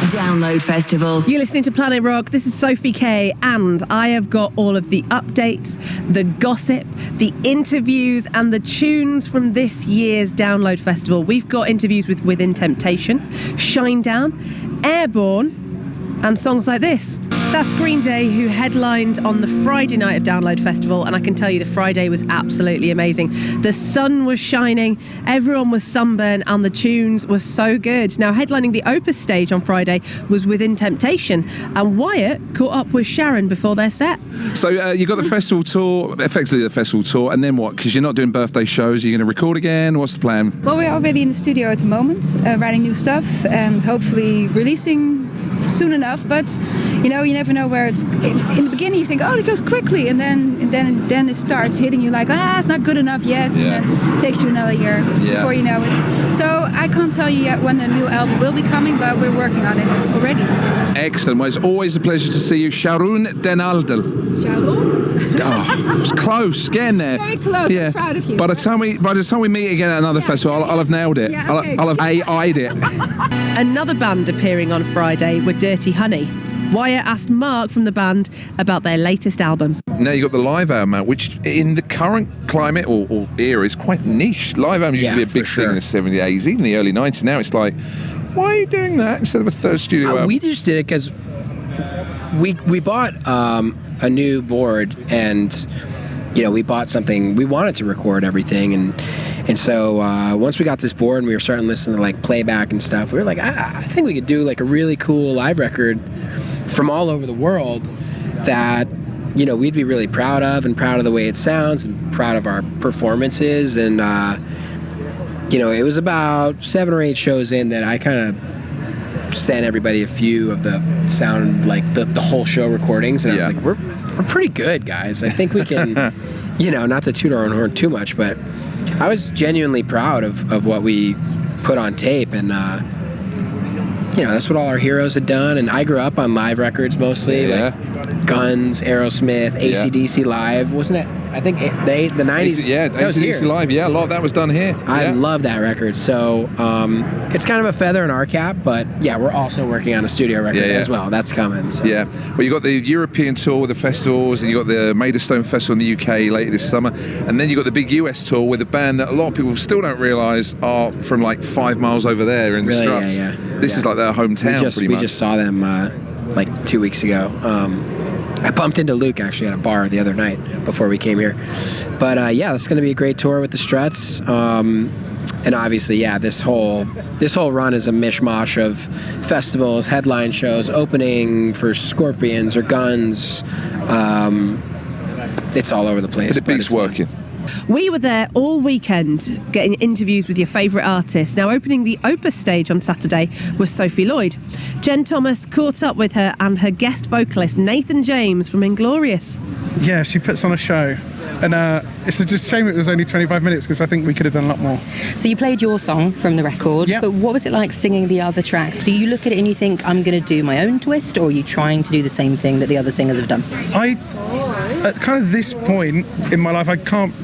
Download Festival. You're listening to Planet Rock. This is Sophie Kay, and I have got all of the updates, the gossip, the interviews, and the tunes from this year's Download Festival. We've got interviews with Within Temptation, Shinedown, Airborne, and songs like this. That's Green Day, who headlined on the Friday night of Download Festival, and I can tell you the Friday was absolutely amazing. The sun was shining, everyone was sunburned, and the tunes were so good. Now, headlining the Opus stage on Friday was Within Temptation, and Wyatt caught up with Sharon before their set. So you got the festival tour, effectively the festival tour, and then what? Because you're not doing birthday shows, are you going to record again? What's the plan? Well, we're already in the studio at the moment, writing new stuff and hopefully releasing soon enough, but you never know where it's in the beginning. You think, oh, it goes quickly, and then it starts hitting you like, it's not good enough yet, and then it takes you another year before you know it. So I can't tell you yet when the new album will be coming, but we're working on it already. Excellent. Well, it's always a pleasure to see you. Sharon Den Aldel. Sharon? Oh, it was close, getting there. Very close. I'm proud of you. By the time we meet again at another festival, I'll have nailed it. Yeah, okay. I'll have AI'd it. Another band appearing on Friday were Dirty Honey. Wyatt asked Mark from the band about their latest album. Now you got the live album out, which in the current climate or era is quite niche. Live albums used to be a big thing in the 70s, 80s, even the early 90s. Now it's like, why are you doing that instead of a third studio album? We just did it because we bought a new board, and we bought something. We wanted to record everything, and so once we got this board and we were starting to listen to like playback and stuff, we were like, I think we could do like a really cool live record from all over the world that we'd be really proud of, and proud of the way it sounds, and proud of our performances. And it was about 7 or 8 shows in that I kind of sent everybody a few of the sound, like the whole show recordings, and I was like, we're pretty good, guys. I think we can not to toot our own horn too much, but I was genuinely proud of what we put on tape. And that's what all our heroes had done. And I grew up on live records mostly, like Guns, Aerosmith, AC/DC Live, wasn't it? I think the 90s. AC/DC Live. Yeah, a lot of that was done here. I love that record. So it's kind of a feather in our cap, but we're also working on a studio record as well. That's coming. So. Yeah. Well, you got the European tour with the festivals, and you got the Maidstone Festival in the UK later this summer, and then you got the big US tour with a band that a lot of people still don't realise are from like 5 miles over there in the Struts. This is like their hometown. We just saw them like 2 weeks ago. I bumped into Luke actually at a bar the other night before we came here. But it's going to be a great tour with the Struts. And obviously, this whole run is a mishmash of festivals, headline shows, opening for Scorpions or Guns. It's all over the place. But it's working. Fun. We were there all weekend getting interviews with your favourite artists. Now, opening the Opus stage on Saturday was Sophie Lloyd. Jen Thomas caught up with her and her guest vocalist Nathan James from Inglorious. Yeah, she puts on a show. And it's just a shame it was only 25 minutes, because I think we could have done a lot more. So you played your song from the record, but what was it like singing the other tracks? Do you look at it and you think, I'm going to do my own twist, or are you trying to do the same thing that the other singers have done? At kind of this point in my life, I can't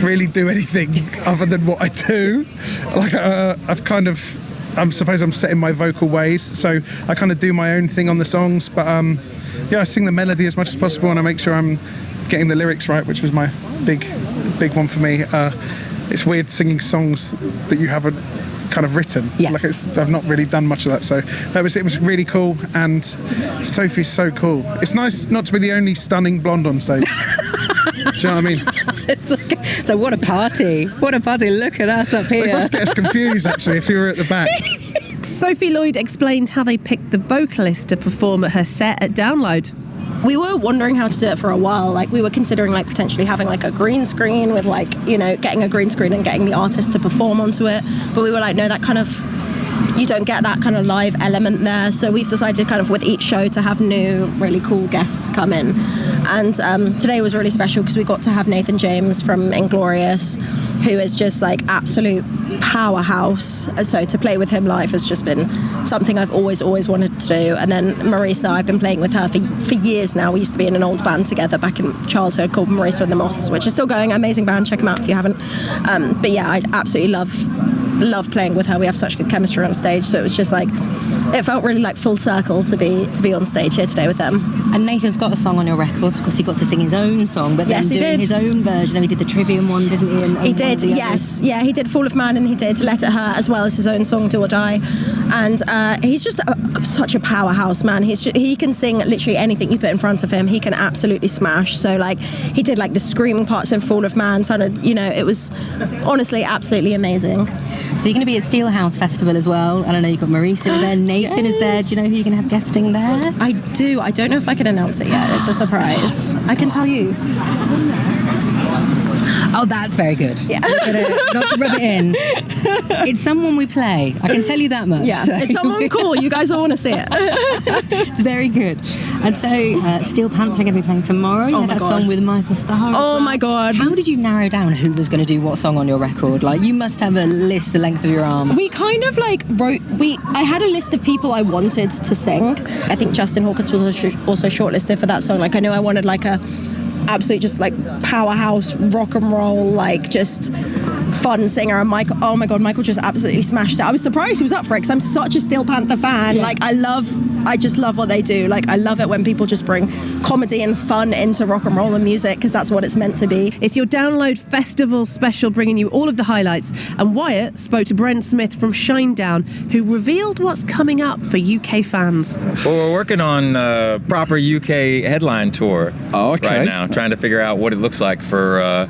really do anything other than what I do. Like I suppose I'm set in my vocal ways, so I kind of do my own thing on the songs, but I sing the melody as much as possible, and I make sure I'm getting the lyrics right, which was my big one for me. It's weird singing songs that you haven't kind of written. I've not really done much of that, so it was really cool. And Sophie's so cool. It's nice not to be the only stunning blonde on stage. Do you know what I mean? So what a party. What a party. Look at us up here. They must get us confused, actually, if you were at the back. Sophie Lloyd explained how they picked the vocalist to perform at her set at Download. We were wondering how to do it for a while. Like, we were considering like potentially having like a green screen with like, getting a green screen and getting the artist to perform onto it. But we were like, no, that kind of, you don't get that kind of live element there. So we've decided kind of with each show to have new, really cool guests come in. And today was really special because we got to have Nathan James from Inglorious, who is just like absolute powerhouse. So to play with him live has just been something I've always wanted to do. And then Marisa, I've been playing with her for years now. We used to be in an old band together back in childhood called Marisa and the Moths, which is still going. Amazing band, check them out if you haven't. But yeah, I absolutely love love playing with her. We have such good chemistry on stage, so it was just like, it felt really like full circle to be on stage here today with them. And Nathan's got a song on your record because he got to sing his own song, but then yes, he doing did. his own version. He did the Trivium one, didn't he? And he did, yes. Yeah, he did Fall of Man and he did Let It Hurt, as well as his own song Do or Die. And he's just such a powerhouse, man. He can sing literally anything you put in front of him. He can absolutely smash. So like, he did like the screaming parts in Fall of Man. So, you know, it was honestly absolutely amazing. So you're going to be at Steelhouse Festival as well. And I know you've got Marisa there, Nathan is there. Do you know who you're going to have guesting there? I do. I don't know if I can announce it yet. It's a surprise. I can tell you. Oh, that's very good. Yeah. Not to rub it in. It's someone we play. I can tell you that much. Yeah, so. It's someone cool. You guys all want to see it. It's very good. And so, Steel Panther are going to be playing tomorrow. You had that song with Michael Starr. Oh my God. How did you narrow down who was going to do what song on your record? Like, you must have a list the length of your arm. We kind of like I had a list of people I wanted to sing. I think Justin Hawkins was also shortlisted for that song. Like, I knew I wanted like a absolute just like powerhouse rock and roll, like just fun singer. And Michael, oh my God, Michael just absolutely smashed it. I was surprised he was up for it because I'm such a Steel Panther fan. Like, I just love what they do. Like, I love it when people just bring comedy and fun into rock and roll and music, because that's what it's meant to be. It's your Download Festival special, bringing you all of the highlights. And Wyatt spoke to Brent Smith from Shinedown, who revealed what's coming up for UK fans. Well, we're working on a proper UK headline tour right now, trying to figure out what it looks like for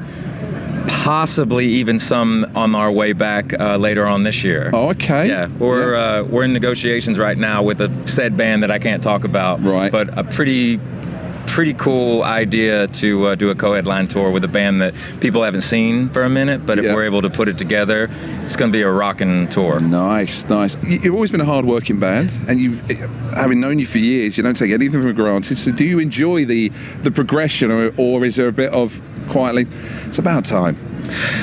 possibly even some on our way back later on this year. Oh, okay. Yeah, we're in negotiations right now with a said band that I can't talk about. Right. But a pretty cool idea to do a co-headline tour with a band that people haven't seen for a minute, but if we're able to put it together, it's going to be a rocking tour. Nice. You've always been a hard-working band, and having known you for years, you don't take anything for granted. So do you enjoy the progression, or is there a bit of quietly, it's about time?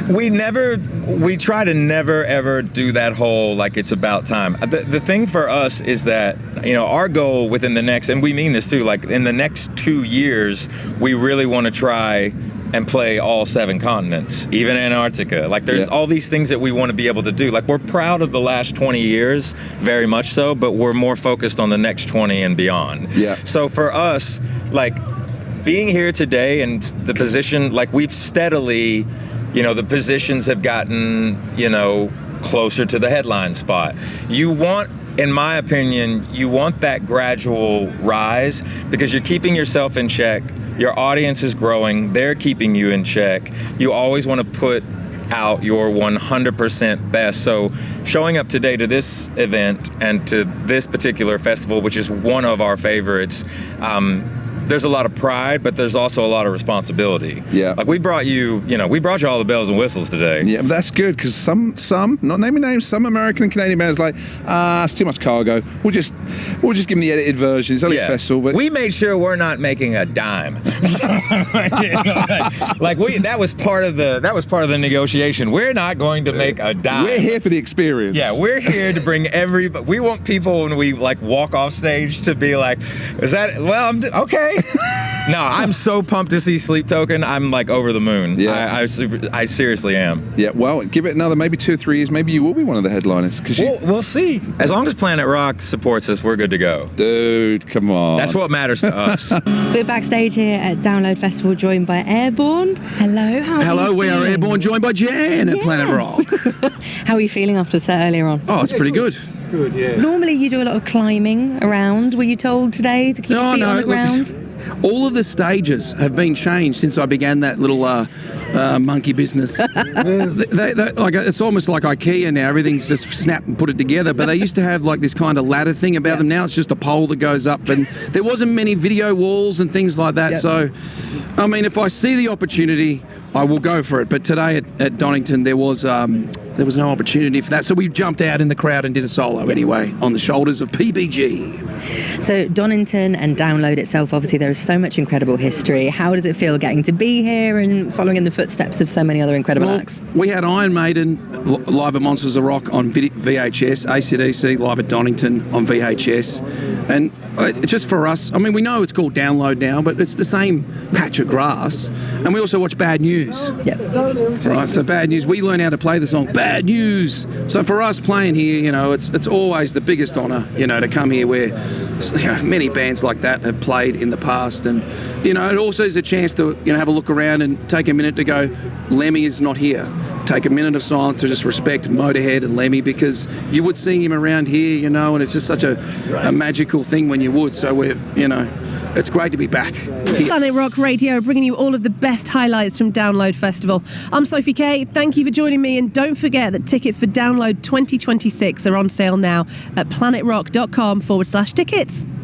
We try to never ever do that whole like it's about time. The thing for us is that, you know, our goal within the next, and we mean this too, like in the next 2 years, we really want to try and play all 7 continents, even Antarctica. Like there's all these things that we want to be able to do. Like we're proud of the last 20 years, very much so, but we're more focused on the next 20 and beyond. Yeah. So for us, like being here today and the position, like we've steadily, you know, the positions have gotten, you know, closer to the headline spot. You want, in my opinion, you want that gradual rise because you're keeping yourself in check. Your audience is growing. They're keeping you in check. You always want to put out your 100% best. So showing up today to this event and to this particular festival, which is one of our favorites, there's a lot of pride, but there's also a lot of responsibility. Yeah. Like we brought you all the bells and whistles today. Yeah, but that's good because some, not naming names, some American and Canadian bands like, it's too much cargo. We'll just give them the edited version. It's only a festival, but we made sure we're not making a dime. That was part of the negotiation. We're not going to make a dime. We're here for the experience. Yeah, we're here to bring we want people when we like walk off stage to be like, is that, well, okay. No, I'm so pumped to see Sleep Token. I'm like over the moon. Yeah. I seriously am. Yeah, well, give it another maybe 2 or 3 years. Maybe you will be one of the headliners. We'll see. As long as Planet Rock supports us, we're good to go. Dude, come on. That's what matters to us. So we're backstage here at Download Festival, joined by Airborne. Hello, Hello, we are Airborne, joined by Jan at Planet Rock. How are you feeling after the set earlier on? Oh, it's pretty good. Good, yeah. Normally you do a lot of climbing around. Were you told today to keep your feet on the ground? All of the stages have been changed since I began that little monkey business. It's almost like IKEA now. Everything's just snapped and put it together. But they used to have like this kind of ladder thing about them. Now it's just a pole that goes up, and there wasn't many video walls and things like that. So, I mean, if I see the opportunity, I will go for it. But today at Donington, there was no opportunity for that. So we jumped out in the crowd and did a solo anyway on the shoulders of PBG. So Donington and Download itself, obviously there is so much incredible history. How does it feel getting to be here and following in the footsteps of so many other incredible acts? We had Iron Maiden live at Monsters of Rock on VHS, AC/DC live at Donington on VHS. And just for us, I mean, we know it's called Download now, but it's the same patch of grass. And we also watch Bad News. Yeah. Right, so Bad News, we learn how to play the song bad news. So for us playing here, you know, it's always the biggest honour, you know, to come here where, you know, many bands like that have played in the past. And, you know, it also is a chance to, you know, have a look around and take a minute to go, Lemmy is not here. Take a minute of silence to just respect Motorhead and Lemmy, because you would see him around here, you know, and it's just such a magical thing when you would. So we're, you know, it's great to be back here. Planet Rock Radio, bringing you all of the best highlights from Download Festival. I'm Sophie Kay. Thank you for joining me, and don't forget that tickets for Download 2026 are on sale now at planetrock.com/tickets.